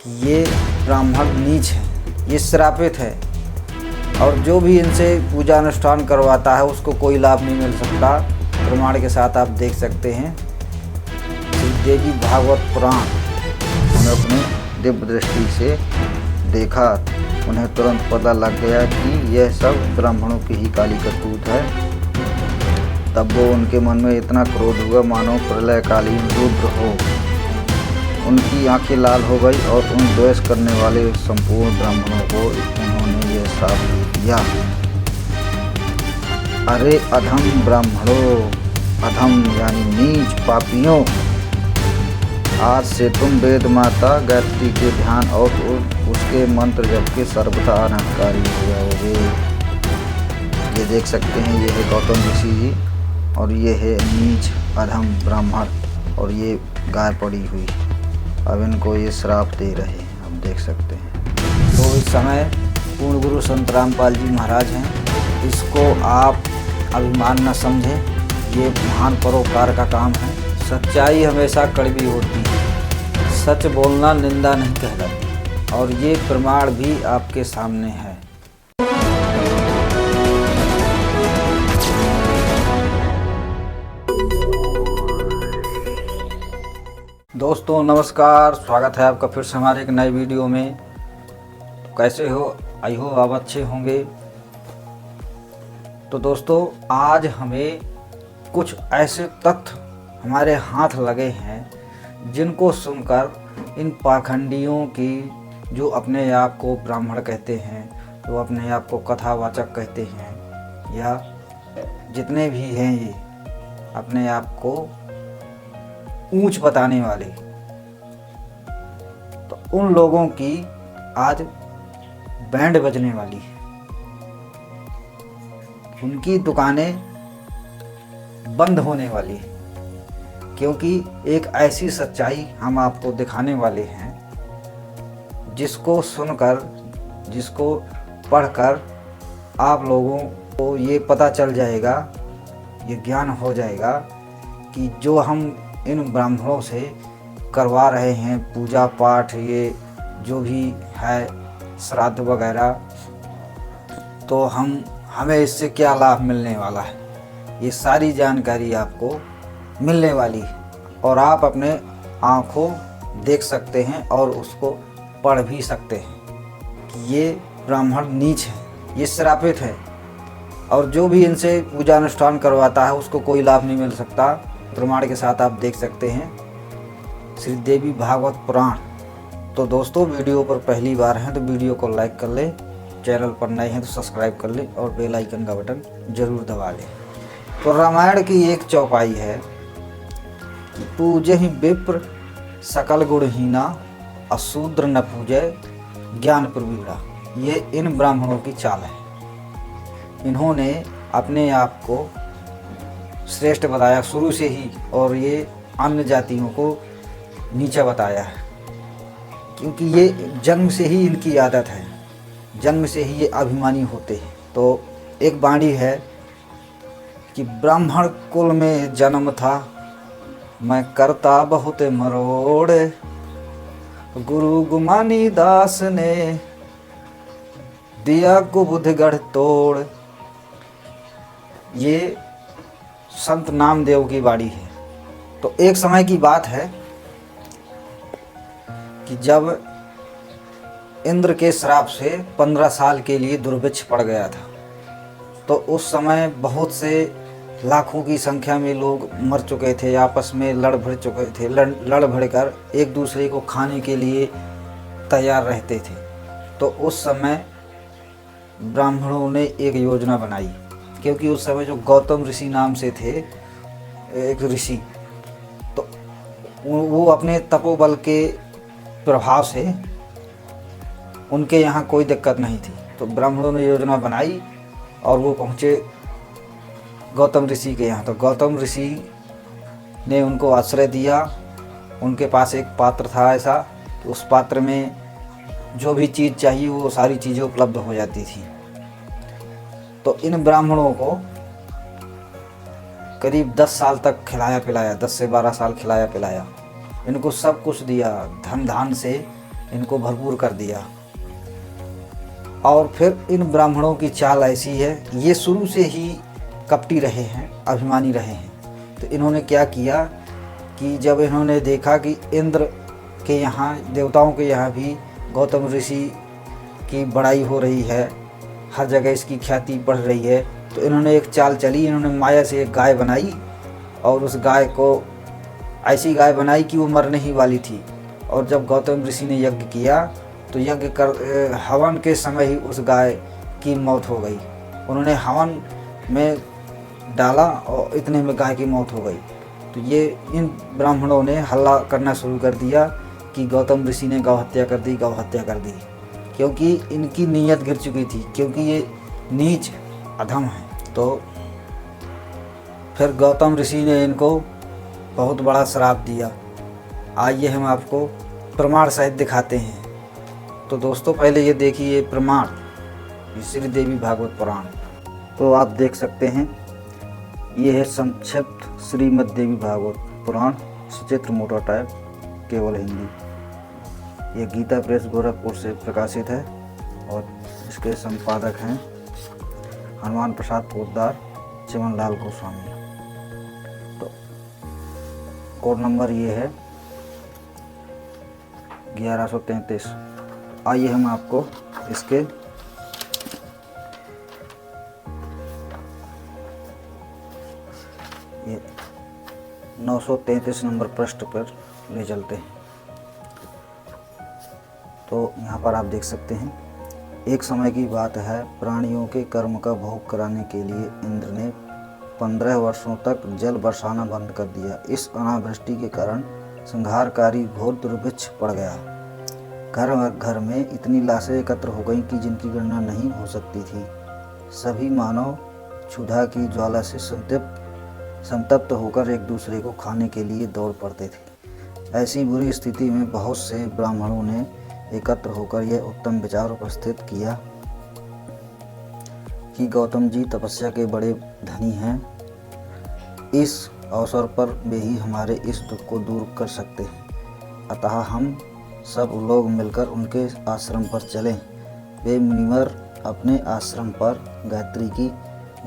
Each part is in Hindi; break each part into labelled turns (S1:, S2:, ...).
S1: कि ये ब्राह्मण नीच है, ये श्रापित है और जो भी इनसे पूजा अनुष्ठान करवाता है उसको कोई लाभ नहीं मिल सकता। प्रमाण के साथ आप देख सकते हैं। देवी भागवत पुराण उन्हें अपनी दिव्य दृष्टि से देखा, उन्हें तुरंत पता लग गया कि यह सब ब्राह्मणों की ही काली करतूत है। तब वो उनके मन में इतना क्रोध हुआ मानो प्रलयकालीन रुद्र हो। उनकी आंखें लाल हो गई और उन द्वेष करने वाले संपूर्ण ब्राह्मणों को उन्होंने यह श्राप दे दिया। अरे अधम ब्राह्मणों, अधम यानी नीच पापियों, आज से तुम वेद माता गायत्री के ध्यान और उसके मंत्र जप के सर्वथा अनहंकारी हो जाओगे। ये देख सकते हैं, ये है गौतम ऋषि जी और ये है नीच अधम ब्राह्मण और ये गाय पड़ी हुई। अब इनको ये श्राप दे रहे हैं, आप देख सकते हैं। तो इस समय पूर्ण गुरु संत रामपाल जी महाराज हैं, इसको आप अभिमान न समझें। ये महान परोपकार का काम है। सच्चाई हमेशा कड़वी होती है, सच बोलना निंदा नहीं कहलाती और ये प्रमाण भी आपके सामने है। दोस्तों नमस्कार, स्वागत है आपका फिर से हमारे एक नए वीडियो में। तो कैसे हो? आई हो आप अच्छे होंगे। तो दोस्तों आज हमें कुछ ऐसे तथ्य हमारे हाथ लगे हैं जिनको सुनकर इन पाखंडियों की, जो अपने आप को ब्राह्मण कहते हैं, जो अपने आप को कथावाचक कहते हैं, या जितने भी हैं ये अपने आप को ऊंच बताने वाले, तो उन लोगों की आज बैंड बजने वाली है। उनकी दुकानें बंद होने वाली है, क्योंकि एक ऐसी सच्चाई हम आपको दिखाने वाले हैं जिसको सुनकर, जिसको पढ़कर आप लोगों को ये पता चल जाएगा, ये ज्ञान हो जाएगा कि जो हम इन ब्राह्मणों से करवा रहे हैं पूजा पाठ, ये जो भी है श्राद्ध वगैरह, तो हमें इससे क्या लाभ मिलने वाला है, ये सारी जानकारी आपको मिलने वाली है और आप अपने आँखों देख सकते हैं और उसको पढ़ भी सकते हैं कि ये ब्राह्मण नीच है, ये श्रापित है और जो भी इनसे पूजा अनुष्ठान करवाता है उसको कोई लाभ नहीं मिल सकता। प्रमाण के साथ आप देख सकते हैं श्री देवी भागवत पुराण। तो दोस्तों वीडियो पर पहली बार हैं तो वीडियो को लाइक कर लें, चैनल पर नए हैं तो सब्सक्राइब कर लें और बेल आइकन का बटन जरूर दबा लें। तो रामायण की एक चौपाई है कि पूजे ही विप्र सकल गुणहीना, अशूद्र न पूजे ज्ञान प्रवीणा। ये इन ब्राह्मणों की चाल है। इन्होंने अपने आप को श्रेष्ठ बताया शुरू से ही और ये अन्य जातियों को नीचा बताया है, क्योंकि ये जन्म से ही इनकी आदत है, जन्म से ही ये अभिमानी होते हैं। तो एक वाणी है कि ब्राह्मण कुल में जन्म था, मैं करता बहुत मरोड़, गुरु गुमानी दास ने दिया कुबुध गढ़ तोड़। ये संत नामदेव की वाणी है। तो एक समय की बात है कि जब इंद्र के श्राप से 15 साल के लिए दुर्भिक्ष पड़ गया था, तो उस समय बहुत से लाखों की संख्या में लोग मर चुके थे, आपस में लड़ भिड़ चुके थे, लड़ भिड़ कर एक दूसरे को खाने के लिए तैयार रहते थे। तो उस समय ब्राह्मणों ने एक योजना बनाई, क्योंकि उस समय जो गौतम ऋषि नाम से थे एक ऋषि, तो वो अपने तपोबल के प्रभाव से उनके यहाँ कोई दिक्कत नहीं थी। तो ब्राह्मणों ने योजना बनाई और वो पहुँचे गौतम ऋषि के यहाँ। तो गौतम ऋषि ने उनको आश्रय दिया। उनके पास एक पात्र था ऐसा, तो उस पात्र में जो भी चीज़ चाहिए वो सारी चीज़ें उपलब्ध हो जाती थी। तो इन ब्राह्मणों को करीब 10 साल तक खिलाया पिलाया, 10 से 12 साल खिलाया पिलाया, इनको सब कुछ दिया, धन धान से इनको भरपूर कर दिया। और फिर इन ब्राह्मणों की चाल ऐसी है, ये शुरू से ही कपटी रहे हैं, अभिमानी रहे हैं। तो इन्होंने क्या किया कि जब इन्होंने देखा कि इंद्र के यहाँ, देवताओं के यहाँ भी गौतम ऋषि की बड़ाई हो रही है, हर जगह इसकी ख्याति बढ़ रही है, तो इन्होंने एक चाल चली। इन्होंने माया से एक गाय बनाई और उस गाय को ऐसी गाय बनाई कि वो मरने ही वाली थी। और जब गौतम ऋषि ने यज्ञ किया तो यज्ञ कर हवन के समय ही उस गाय की मौत हो गई। उन्होंने हवन में डाला और इतने में गाय की मौत हो गई। तो ये इन ब्राह्मणों ने हल्ला करना शुरू कर दिया कि गौतम ऋषि ने गौ हत्या कर दी, गौ हत्या कर दी, क्योंकि इनकी नीयत गिर चुकी थी, क्योंकि ये नीच अधम है। तो फिर गौतम ऋषि ने इनको बहुत बड़ा श्राप दिया। आइए हम आपको प्रमाण सहित दिखाते हैं। तो दोस्तों पहले ये देखिए प्रमाण, श्री देवी भागवत पुराण। तो आप देख सकते हैं ये है संक्षिप्त श्रीमद् देवी भागवत पुराण, सचित्र मोटा टाइप, केवल हिंदी। ये गीता प्रेस गोरखपुर से प्रकाशित है और इसके संपादक हैं हनुमान प्रसाद पोद्दार, चिमनलाल गोस्वामी। तो कोड नंबर ये है 1133। आइए हम आपको इसके ये 933 नंबर पृष्ठ पर ले चलते हैं। तो यहाँ पर आप देख सकते हैं, एक समय की बात है, प्राणियों के कर्म का भोग कराने के लिए इंद्र ने 15 वर्षों तक जल बरसाना बंद कर दिया। इस अनावृष्टि के कारण संहारकारी घोर दुर्भिक्ष पड़ गया। घर घर में इतनी लाशें एकत्र हो गईं कि जिनकी गणना नहीं हो सकती थी। सभी मानव क्षुधा की ज्वाला से संतप्त होकर एक दूसरे को खाने के लिए दौड़ पड़ते थे। ऐसी बुरी स्थिति में बहुत से ब्राह्मणों ने एकत्र होकर यह उत्तम विचार उपस्थित किया कि गौतम जी तपस्या के बड़े धनी हैं, इस अवसर पर वे ही हमारे इस दुख को दूर कर सकते हैं। अतः हम सब लोग मिलकर उनके आश्रम पर चलें। वे मुनिवर अपने आश्रम पर गायत्री की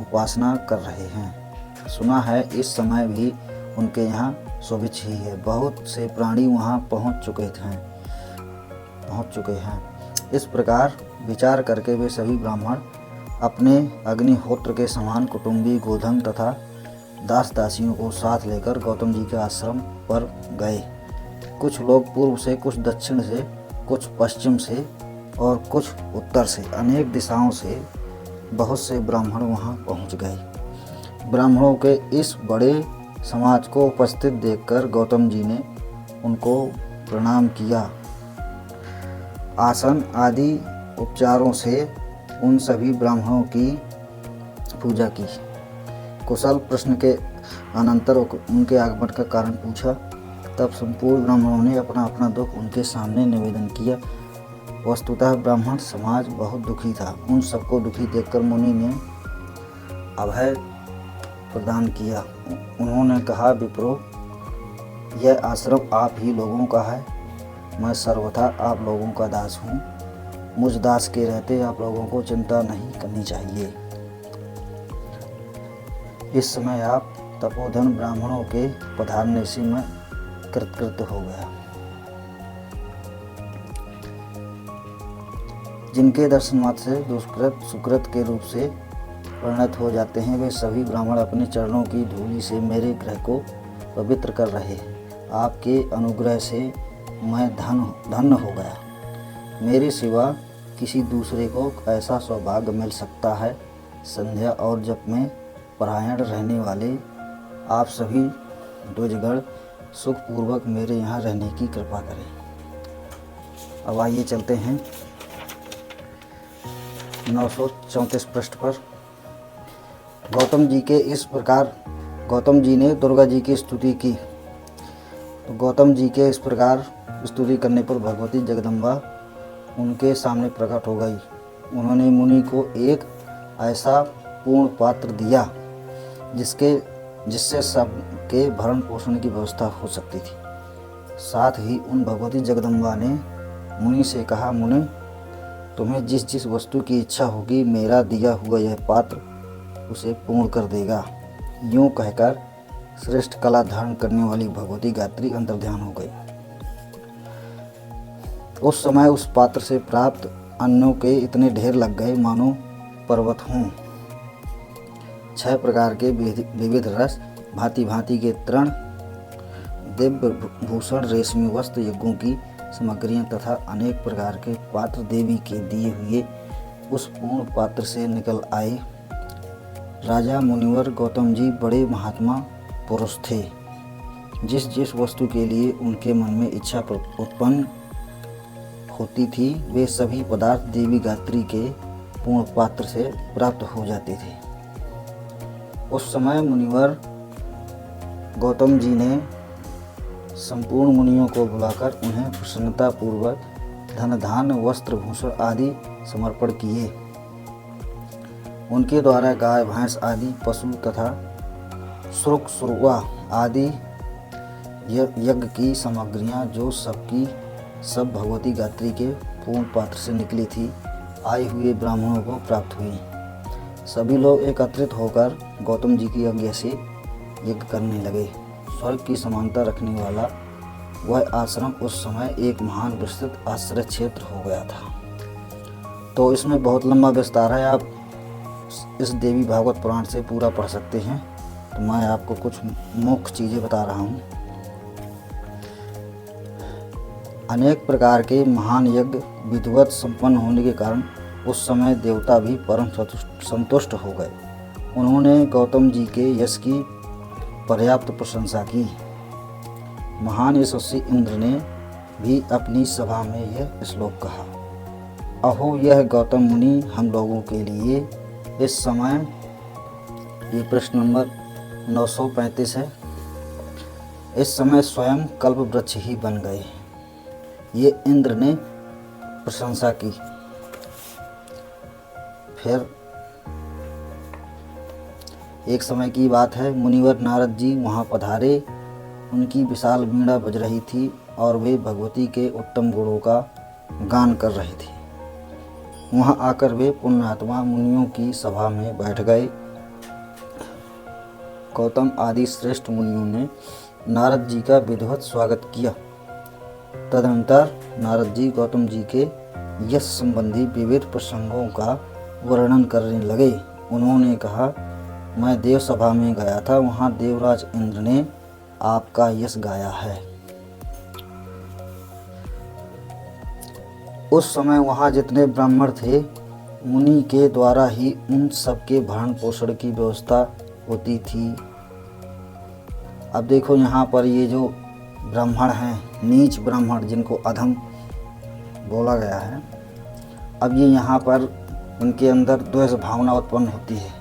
S1: उपासना कर रहे हैं। सुना है इस समय भी उनके यहाँ सुभिक्ष ही है। बहुत से प्राणी वहाँ पहुँच चुके हैं। इस प्रकार विचार करके वे सभी ब्राह्मण अपने अग्निहोत्र के समान कुटुंबी गोधन तथा दास दासियों को साथ लेकर गौतम जी के आश्रम पर गए। कुछ लोग पूर्व से, कुछ दक्षिण से, कुछ पश्चिम से और कुछ उत्तर से, अनेक दिशाओं से बहुत से ब्राह्मण वहां पहुंच गए। ब्राह्मणों के इस बड़े समाज को उपस्थित देखकर गौतम जी ने उनको प्रणाम किया। आसन आदि उपचारों से उन सभी ब्राह्मणों की पूजा की। कुशल प्रश्न के अनंतर उनके आगमन का कारण पूछा। तब संपूर्ण ब्राह्मणों ने अपना अपना दुख उनके सामने निवेदन किया। वस्तुतः ब्राह्मण समाज बहुत दुखी था। उन सबको दुखी देखकर मुनि ने अभय प्रदान किया। उन्होंने कहा, विप्रो, यह आश्रम आप ही लोगों का है। मैं सर्वथा आप लोगों का दास हूँ। मुझ दास के रहते आप लोगों को चिंता नहीं करनी चाहिए। इस समय आप तपोधन ब्राह्मणों के पधारने से मैं कृतकृत हो गया। जिनके दर्शन मात्र से दुष्कृत सुकृत के रूप से परिणत हो जाते हैं, वे सभी ब्राह्मण अपने चरणों की धूलि से मेरे गृह को पवित्र कर रहे हैं। आपके अनुग्रह से मैं धन्य हो गया। मेरे सिवा किसी दूसरे को ऐसा सौभाग्य मिल सकता है? संध्या और जप में परायण रहने वाले आप सभी द्विजगण सुखपूर्वक मेरे यहाँ रहने की कृपा करें। अब आइए चलते हैं 934 पृष्ठ पर। गौतम जी ने दुर्गा जी की स्तुति की। तो गौतम जी के इस प्रकार स्तुति करने पर भगवती जगदम्बा उनके सामने प्रकट हो गई। उन्होंने मुनि को एक ऐसा पूर्ण पात्र दिया जिससे सबके भरण पोषण की व्यवस्था हो सकती थी। साथ ही उन भगवती जगदम्बा ने मुनि से कहा, मुनि, तुम्हें जिस जिस वस्तु की इच्छा होगी मेरा दिया हुआ यह पात्र उसे पूर्ण कर देगा। यूं कहकर श्रेष्ठ कला धारण करने वाली भगवती गायत्री अंतर्ध्यान हो गई। उस समय उस पात्र से प्राप्त अन्नों के इतने ढेर लग गए मानो पर्वत हों। 6 प्रकार के विविध रस, भांति भांति के तृण, दिव्य भूषण, रेशमी वस्त्र, यज्ञों की सामग्रियां तथा अनेक प्रकार के पात्र देवी के दिए हुए उस पूर्ण पात्र से निकल आए। राजा मुनिवर गौतम जी बड़े महात्मा पुरुष थे। जिस जिस वस्तु के लिए उनके मन में इच्छा उत्पन्न होती थी वे सभी पदार्थ देवी गायत्री के पूर्ण पात्र से प्राप्त हो जाते थे। उस समय मुनिवर गौतम जी ने संपूर्ण मुनियों को बुलाकर उन्हें प्रसन्नता पूर्वक धन धान वस्त्र भूषण आदि समर्पण किए। उनके द्वारा गाय भैंस आदि पशु तथा सुरुक सुरुआ आदि यज्ञ की सामग्रियां जो सबकी सब भगवती गायत्री के पूर्ण पात्र से निकली थी आए हुए ब्राह्मणों को प्राप्त हुई। सभी लोग एकत्रित होकर गौतम जी की आज्ञा से यज्ञ करने लगे। स्वर्ग की समानता रखने वाला वह आश्रम उस समय एक महान विस्तृत आश्रय क्षेत्र हो गया था। तो इसमें बहुत लंबा विस्तार है, आप इस देवी भागवत पुराण से पूरा पढ़ सकते हैं। तो मैं आपको कुछ मुख्य चीज़ें बता रहा हूँ। अनेक प्रकार के महान यज्ञ विधिवत संपन्न होने के कारण उस समय देवता भी परम संतुष्ट हो गए। उन्होंने गौतम जी के यश की पर्याप्त प्रशंसा की। महान यशस्वी इंद्र ने भी अपनी सभा में यह श्लोक कहा, अहो यह गौतम मुनि हम लोगों के लिए इस समय, ये प्रश्न नंबर 935 है, इस समय स्वयं कल्प वृक्ष ही बन गए। ये इंद्र ने प्रशंसा की। फिर एक समय की बात है, मुनिवर नारद जी वहाँ पधारे। उनकी विशाल वीणा बज रही थी और वे भगवती के उत्तम गुणों का गान कर रहे थे। वहाँ आकर वे पुण्यात्मा मुनियों की सभा में बैठ गए। गौतम आदि श्रेष्ठ मुनियों ने नारद जी का विधिवत स्वागत किया। तदनंतर नारद जी गौतम जी के यश संबंधी विविध प्रसंगों का वर्णन करने लगे। उन्होंने कहा, मैं देव सभा में गया था, वहाँ देवराज इंद्र ने आपका यश गाया है। उस समय वहाँ जितने ब्राह्मण थे मुनि के द्वारा ही उन सबके भरण पोषण की व्यवस्था होती थी। अब देखो यहाँ पर ये जो ब्राह्मण हैं, नीच ब्राह्मण जिनको अधम बोला गया है, अब ये यहाँ पर उनके अंदर द्वेष भावना उत्पन्न होती है।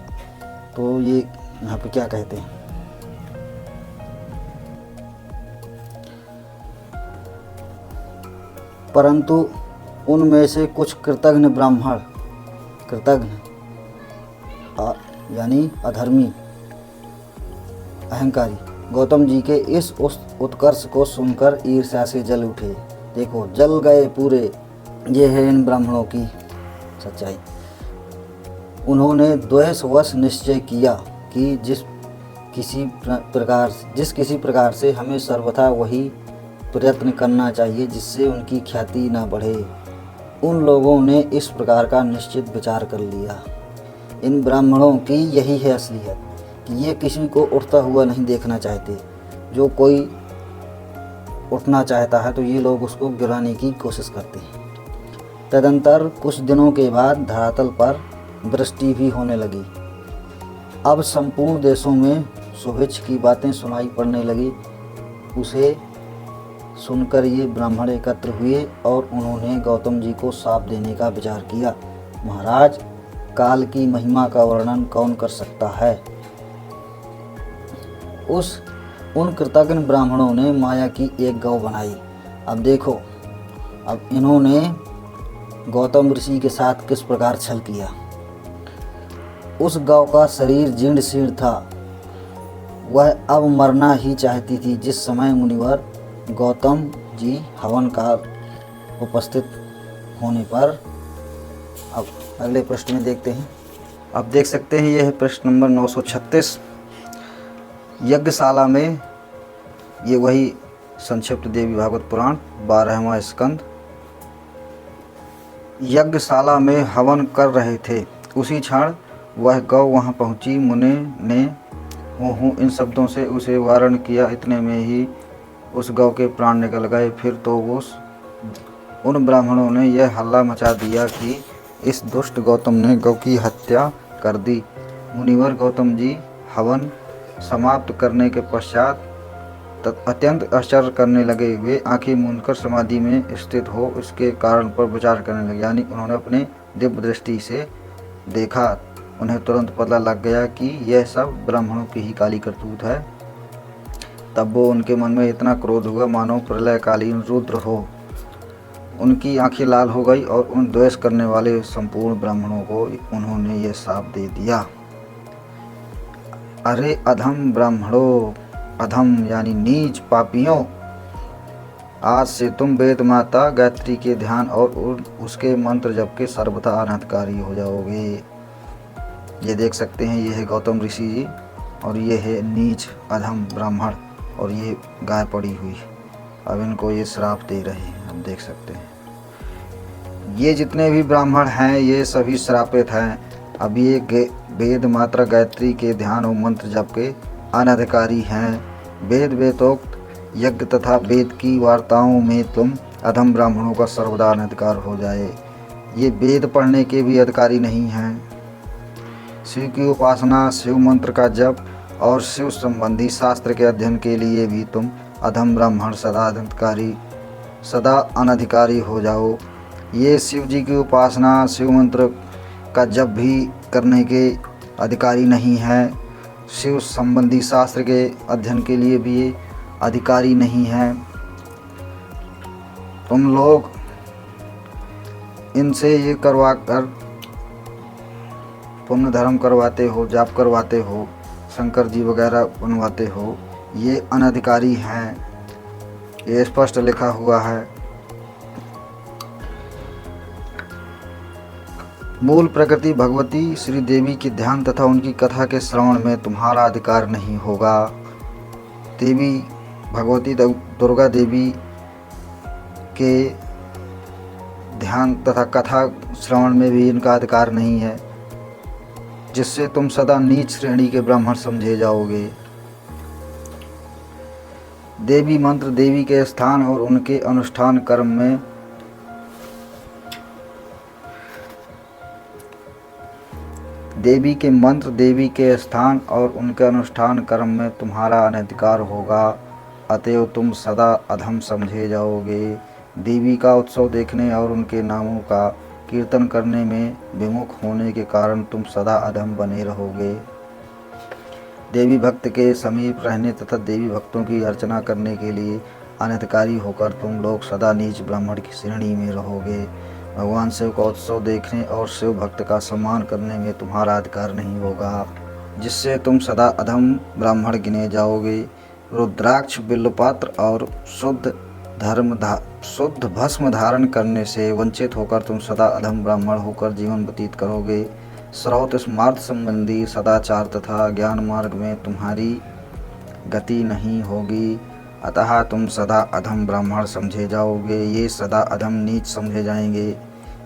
S1: तो ये यहाँ पे क्या कहते हैं, परंतु उनमें से कुछ कृतघ्न ब्राह्मण, कृतघ्न यानी अधर्मी, अहंकारी, गौतम जी के इस उत्कर्ष को सुनकर ईर्ष्या से जल उठे। देखो जल गए पूरे। ये है इन ब्राह्मणों की सच्चाई। उन्होंने द्वेषवश निश्चय किया कि जिस किसी प्रकार से हमें सर्वथा वही प्रयत्न करना चाहिए जिससे उनकी ख्याति न बढ़े। उन लोगों ने इस प्रकार का निश्चित विचार कर लिया। इन ब्राह्मणों की यही है असलियत कि ये किसी को उठता हुआ नहीं देखना चाहते। जो कोई उठना चाहता है तो ये लोग उसको गिराने की कोशिश करते हैं। तदंतर कुछ दिनों के बाद धरातल पर वृष्टि भी होने लगी। अब संपूर्ण देशों में सुभिक्ष की बातें सुनाई पड़ने लगी। उसे सुनकर ये ब्राह्मण एकत्र हुए और उन्होंने गौतम जी को शाप देने का विचार किया। महाराज, काल की महिमा का वर्णन कौन कर सकता है। उन कृतज्ञ ब्राह्मणों ने माया की एक गौ बनाई। अब देखो, अब इन्होंने गौतम ऋषि के साथ किस प्रकार छल किया। उस गौ का शरीर जीर्ण शीर्ण था। वह अब मरना ही चाहती थी। जिस समय मुनिवर गौतम जी हवन का उपस्थित होने पर। अब अगले प्रश्न में देखते हैं। अब देख सकते हैं यह है प्रश्न नंबर 936। यज्ञशाला में, ये वही संक्षिप्त देवी भागवत पुराण 12वां स्कंद। यज्ञशाला में हवन कर रहे थे, उसी क्षण वह गौ वहां पहुंची। मुने ने हूँ इन शब्दों से उसे वारण किया, इतने में ही उस गौ के प्राण निकल गए। फिर तो उन ब्राह्मणों ने यह हल्ला मचा दिया कि इस दुष्ट गौतम ने गौ की हत्या कर दी। मुनिवर गौतम जी हवन समाप्त करने के पश्चात अत्यंत आश्चर्य करने लगे। वे आंखें मूंदकर समाधि में स्थित हो इसके कारण पर विचार करने लगे, यानी उन्होंने अपने दिव्य दृष्टि से देखा। उन्हें तुरंत पता लग गया कि यह सब ब्राह्मणों की ही काली करतूत है। तब वो उनके मन में इतना क्रोध हुआ मानो प्रलयकालीन रुद्र हो। उनकी आंखें लाल हो गई और उन द्वेष करने वाले संपूर्ण ब्राह्मणों को उन्होंने ये शाप दे दिया। अरे अधम ब्राह्मणों, अधम यानी नीच पापियों, आज से तुम वेद माता गायत्री के ध्यान और उसके मंत्र जप के सर्वथा अनर्थकारी हो जाओगे। ये देख सकते हैं, ये है गौतम ऋषि जी और ये है नीच अधम ब्राह्मण और ये गाय पड़ी हुई। अब इनको ये श्राप दे रहे हैं, हम देख सकते हैं। ये जितने भी ब्राह्मण हैं ये सभी श्रापित हैं। अब ये वेद मात्रा गायत्री के ध्यान और मंत्र जप के अनधिकारी हैं। वेद वेदोक्त यज्ञ तथा वेद की वार्ताओं में तुम अधम ब्राह्मणों का सर्वदा अनधिकार हो जाए। ये वेद पढ़ने के भी अधिकारी नहीं हैं। शिव की उपासना, शिव मंत्र का जप और शिव संबंधी शास्त्र के अध्ययन के लिए भी तुम अधम ब्राह्मण सदा अनधिकारी हो जाओ। ये शिव जी की उपासना, शिव मंत्र का जप भी करने के अधिकारी नहीं हैं। शिव संबंधी शास्त्र के अध्ययन के लिए भी ये अधिकारी नहीं हैं। तुम लोग इनसे ये करवा कर पुण्य धर्म करवाते हो, जाप करवाते हो, शंकर जी वगैरह बनवाते हो, ये अनधिकारी हैं। ये स्पष्ट लिखा हुआ है। मूल प्रकृति भगवती श्री देवी के ध्यान तथा उनकी कथा के श्रवण में तुम्हारा अधिकार नहीं होगा। देवी भगवती दुर्गा देवी के ध्यान तथा कथा श्रवण में भी इनका अधिकार नहीं है, जिससे तुम सदा नीच श्रेणी के ब्राह्मण समझे जाओगे। देवी मंत्र, देवी के स्थान और उनके अनुष्ठान कर्म में देवी के मंत्र, देवी के स्थान और उनके अनुष्ठान कर्म में तुम्हारा अनधिकार होगा, अतएव तुम सदा अधम समझे जाओगे। देवी का उत्सव देखने और उनके नामों का कीर्तन करने में विमुख होने के कारण तुम सदा अधम बने रहोगे। देवी भक्त के समीप रहने तथा देवी भक्तों की अर्चना करने के लिए अनधिकारी होकर तुम लोग सदा नीच ब्राह्मण की श्रेणी में रहोगे। भगवान शिव का उत्सव देखने और शिव भक्त का सम्मान करने में तुम्हारा अधिकार नहीं होगा, जिससे तुम सदा अधम ब्राह्मण गिने जाओगे। रुद्राक्ष, बिल्वपत्र और शुद्ध भस्म धारण करने से वंचित होकर तुम सदा अधम ब्राह्मण होकर जीवन व्यतीत करोगे। श्रौत स्मार्त संबंधी सदाचार तथा ज्ञान मार्ग में तुम्हारी गति नहीं होगी, अतः तुम सदा अधम ब्राह्मण समझे जाओगे। ये सदा अधम नीच समझे जाएंगे।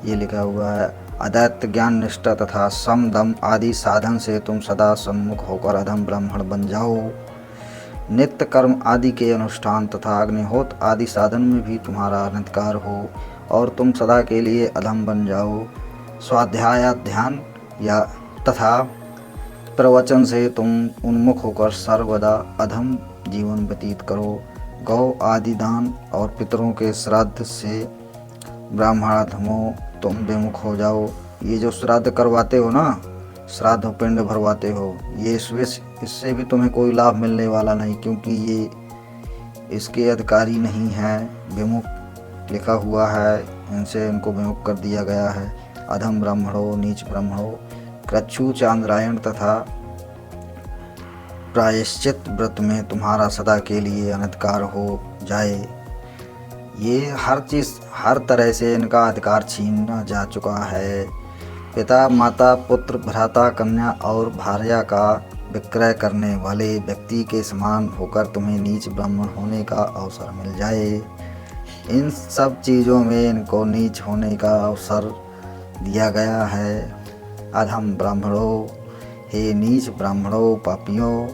S1: ये लिखा हुआ है। अदैत्य ज्ञान निष्ठा तथा सम दम आदि साधन से तुम सदा सन्मुख होकर अधम ब्राह्मण बन जाओ। नित्य कर्म आदि के अनुष्ठान तथा अग्निहोत्र आदि साधन में भी तुम्हारा अनधिकार हो और तुम सदा के लिए अधम बन जाओ। स्वाध्याय, ध्यान या तथा प्रवचन से तुम उन्मुख होकर सर्वदा अधम जीवन व्यतीत करो। गौ आदि दान और पितरों के श्राद्ध से ब्राह्मणाधमों तुम विमुख हो जाओ। ये जो श्राद्ध करवाते हो ना, श्राद्ध पिंड भरवाते हो, ये इससे भी तुम्हें कोई लाभ मिलने वाला नहीं, क्योंकि ये इसके अधिकारी नहीं हैं। विमुख लिखा हुआ है, इनसे इनको विमुख कर दिया गया है। अधम ब्राह्मणों, नीच ब्राह्मणों, कृच्छ्रु, चांद्रायण तथा प्रायश्चित व्रत में तुम्हारा सदा के लिए अनधिकार हो जाए। ये हर चीज़ हर तरह से इनका अधिकार छीना जा चुका है। पिता, माता, पुत्र, भ्राता, कन्या और भार्या का विक्रय करने वाले व्यक्ति के समान होकर तुम्हें नीच ब्राह्मण होने का अवसर मिल जाए। इन सब चीज़ों में इनको नीच होने का अवसर दिया गया है। अधम ब्राह्मणों, हे नीच ब्राह्मणों, पापियों,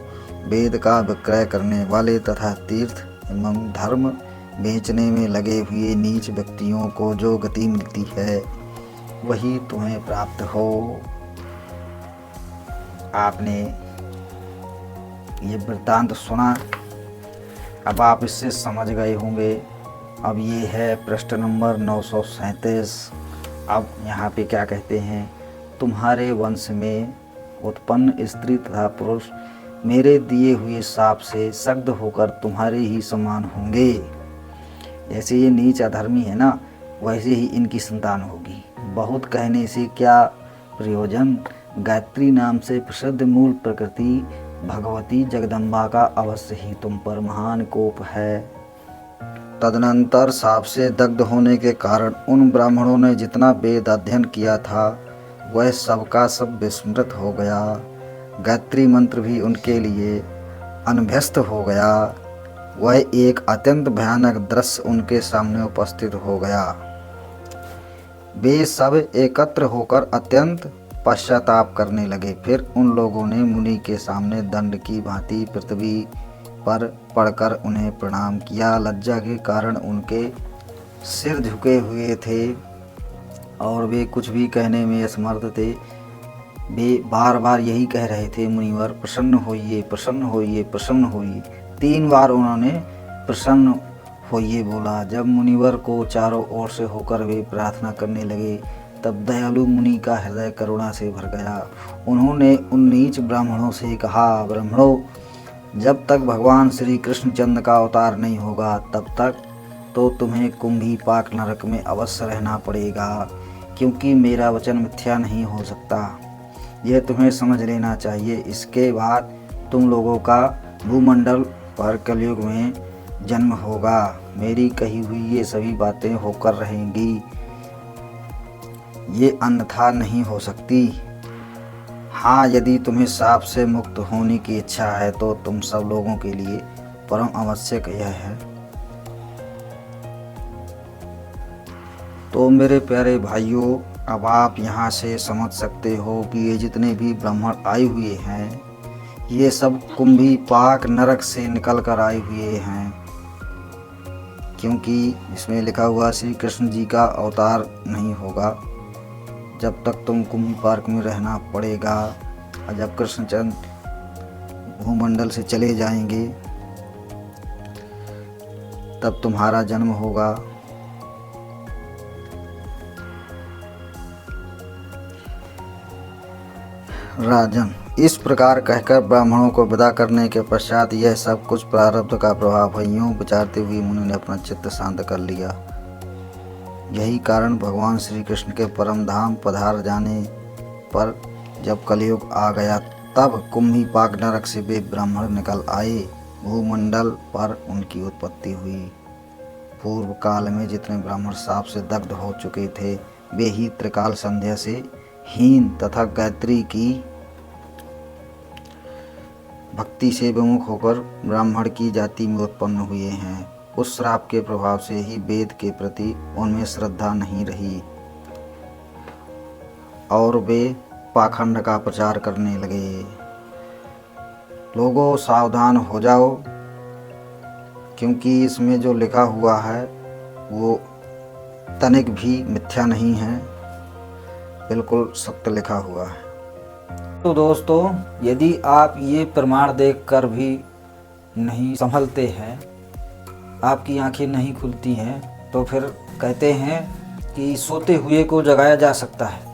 S1: वेद का विक्रय करने वाले तथा तीर्थ एवं धर्म बेचने में लगे हुए नीच व्यक्तियों को जो गति मिलती है वही तुम्हें प्राप्त हो। आपने ये वृत्तांत सुना, अब आप इससे समझ गए होंगे। अब ये है पृष्ठ नंबर 937। अब यहाँ पे क्या कहते हैं, तुम्हारे वंश में उत्पन्न स्त्री तथा पुरुष मेरे दिए हुए शाप से सग्ध होकर तुम्हारे ही समान होंगे। जैसे ये नीच अधर्मी है ना, वैसे ही इनकी संतान होगी। बहुत कहने से क्या प्रयोजन, गायत्री नाम से प्रसिद्ध मूल प्रकृति भगवती जगदम्बा का अवश्य ही तुम पर महान कोप है। तदनंतर शाप से दग्ध होने के कारण उन ब्राह्मणों ने जितना वेद अध्ययन किया था वह सबका सब विस्मृत हो गया। गायत्री मंत्र भी उनके लिए अनभ्यस्त हो गया। वह एक अत्यंत भयानक दृश्य उनके सामने उपस्थित हो गया। वे सब एकत्र होकर अत्यंत पश्चाताप करने लगे। फिर उन लोगों ने मुनि के सामने दंड की भांति पृथ्वी पर पड़कर उन्हें प्रणाम किया। लज्जा के कारण उनके सिर झुके हुए थे और वे कुछ भी कहने में असमर्थ थे। वे बार बार यही कह रहे थे, मुनिवर प्रसन्न होइए, प्रसन्न होइए, प्रसन्न होइए। 3 बार उन्होंने प्रसन्न होइए बोला। जब मुनिवर को चारों ओर से होकर वे प्रार्थना करने लगे तब दयालु मुनि का हृदय करुणा से भर गया। उन्होंने उन नीच ब्राह्मणों से कहा, ब्राह्मणों, जब तक भगवान श्री कृष्णचंद्र का अवतार नहीं होगा तब तक तो तुम्हें कुंभी पाक नरक में अवश्य रहना पड़ेगा, क्योंकि मेरा वचन मिथ्या नहीं हो सकता। यह तुम्हें समझ लेना चाहिए। इसके बाद तुम लोगों का भूमंडल पर कलयुग में जन्म होगा। मेरी कही हुई ये सभी बातें होकर रहेंगी, ये अन्यथा नहीं हो सकती। हाँ, यदि तुम्हें शाप से मुक्त होने की इच्छा है तो तुम सब लोगों के लिए परम आवश्यक यह है। तो मेरे प्यारे भाइयों, अब आप यहाँ से समझ सकते हो कि ये जितने भी ब्राह्मण आए हुए हैं ये सब कुंभी पाक नरक से निकल कर आए हुए हैं, क्योंकि इसमें लिखा हुआ श्री कृष्ण जी का अवतार नहीं होगा जब तक तुम कुंभी पार्क में रहना पड़ेगा। और जब कृष्णचंद्र भूमंडल से चले जाएंगे तब तुम्हारा जन्म होगा। राजन, इस प्रकार कहकर ब्राह्मणों को विदा करने के पश्चात यह सब कुछ प्रारब्ध का प्रभाव है, यूं विचारते हुए मुनि ने अपना चित्त शांत कर लिया। यही कारण भगवान श्री कृष्ण के परम धाम पधार जाने पर जब कलयुग आ गया तब कुंभी पाक नरक से वे ब्राह्मण निकल आए। भूमंडल पर उनकी उत्पत्ति हुई। पूर्व काल में जितने ब्राह्मण शाप से दग्ध हो चुके थे वे ही त्रिकाल संध्या से हीन तथा गायत्री की भक्ति से विमुख होकर ब्राह्मण की जाति में उत्पन्न हुए हैं। उस श्राप के प्रभाव से ही वेद के प्रति उनमें श्रद्धा नहीं रही और वे पाखंड का प्रचार करने लगे। लोगों, सावधान हो जाओ, क्योंकि इसमें जो लिखा हुआ है वो तनिक भी मिथ्या नहीं है, बिल्कुल सत्य लिखा हुआ है। तो दोस्तों, यदि आप ये प्रमाण देखकर भी नहीं संभलते हैं, आपकी आंखें नहीं खुलती हैं, तो फिर कहते हैं कि सोते हुए को जगाया जा सकता है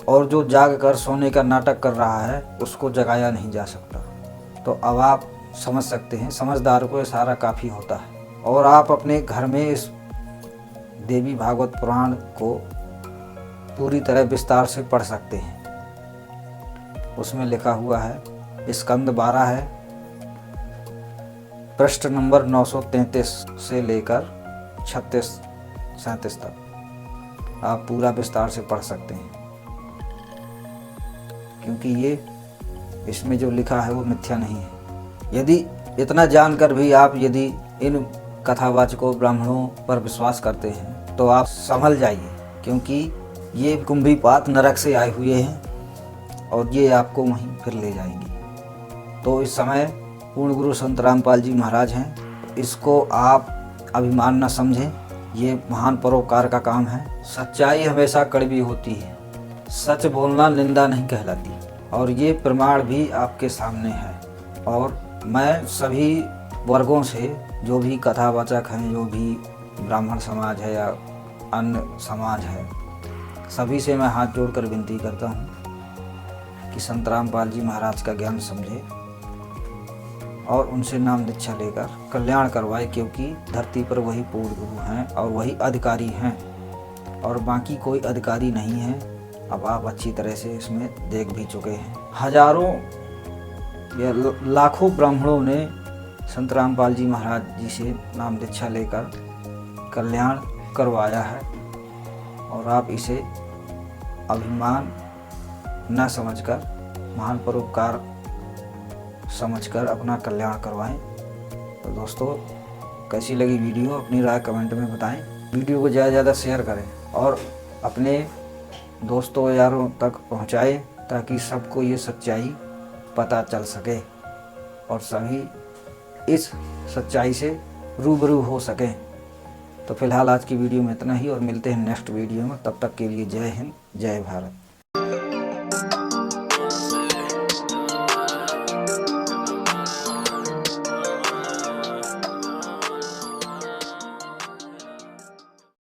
S1: और जो जाग कर सोने का नाटक कर रहा है उसको जगाया नहीं जा सकता। तो अब आप समझ सकते हैं, समझदार को इशारा काफ़ी होता है। और आप अपने घर में इस देवी भागवत पुराण को पूरी तरह विस्तार से पढ़ सकते हैं। उसमें लिखा हुआ है, स्कंद 12 है, पृष्ठ नंबर 933 से लेकर 36-37 तक आप पूरा विस्तार से पढ़ सकते हैं, क्योंकि ये इसमें जो लिखा है वो मिथ्या नहीं है। यदि इतना जानकर भी आप यदि इन कथावाचकों ब्राह्मणों पर विश्वास करते हैं तो आप संभल जाइए, क्योंकि ये कुंभीपात नरक से आए हुए हैं और ये आपको वहीं फिर ले जाएंगे। तो इस समय पूर्ण गुरु संत रामपाल जी महाराज हैं, इसको आप अभिमान न समझें। ये महान परोपकार का काम है। सच्चाई हमेशा कड़वी होती है, सच बोलना निंदा नहीं कहलाती, और ये प्रमाण भी आपके सामने है। और मैं सभी वर्गों से, जो भी कथावाचक हैं, जो भी ब्राह्मण समाज है या अन्य समाज है, सभी से मैं हाथ जोड़कर विनती करता हूँ कि संत रामपाल जी महाराज का ज्ञान समझे और उनसे नाम दीक्षा लेकर कल्याण करवाए, क्योंकि धरती पर वही पूर्ण गुरु हैं और वही अधिकारी हैं और बाकी कोई अधिकारी नहीं है। अब आप अच्छी तरह से इसमें देख भी चुके हैं। हजारों या लाखों ब्राह्मणों ने संत रामपाल जी महाराज जी से नाम दीक्षा लेकर कल्याण करवाया है, और आप इसे अभिमान न समझकर, महान परोपकार समझकर अपना कल्याण करवाएं। तो दोस्तों, कैसी लगी वीडियो अपनी राय कमेंट में बताएं। वीडियो को ज़्यादा से ज़्यादा शेयर करें और अपने दोस्तों यारों तक पहुंचाएं, ताकि सबको ये सच्चाई पता चल सके और सभी इस सच्चाई से रूबरू हो सकें। तो फिलहाल आज की वीडियो में इतना ही, और मिलते हैं नेक्स्ट वीडियो में। तब तक के लिए जय हिंद, जय भारत।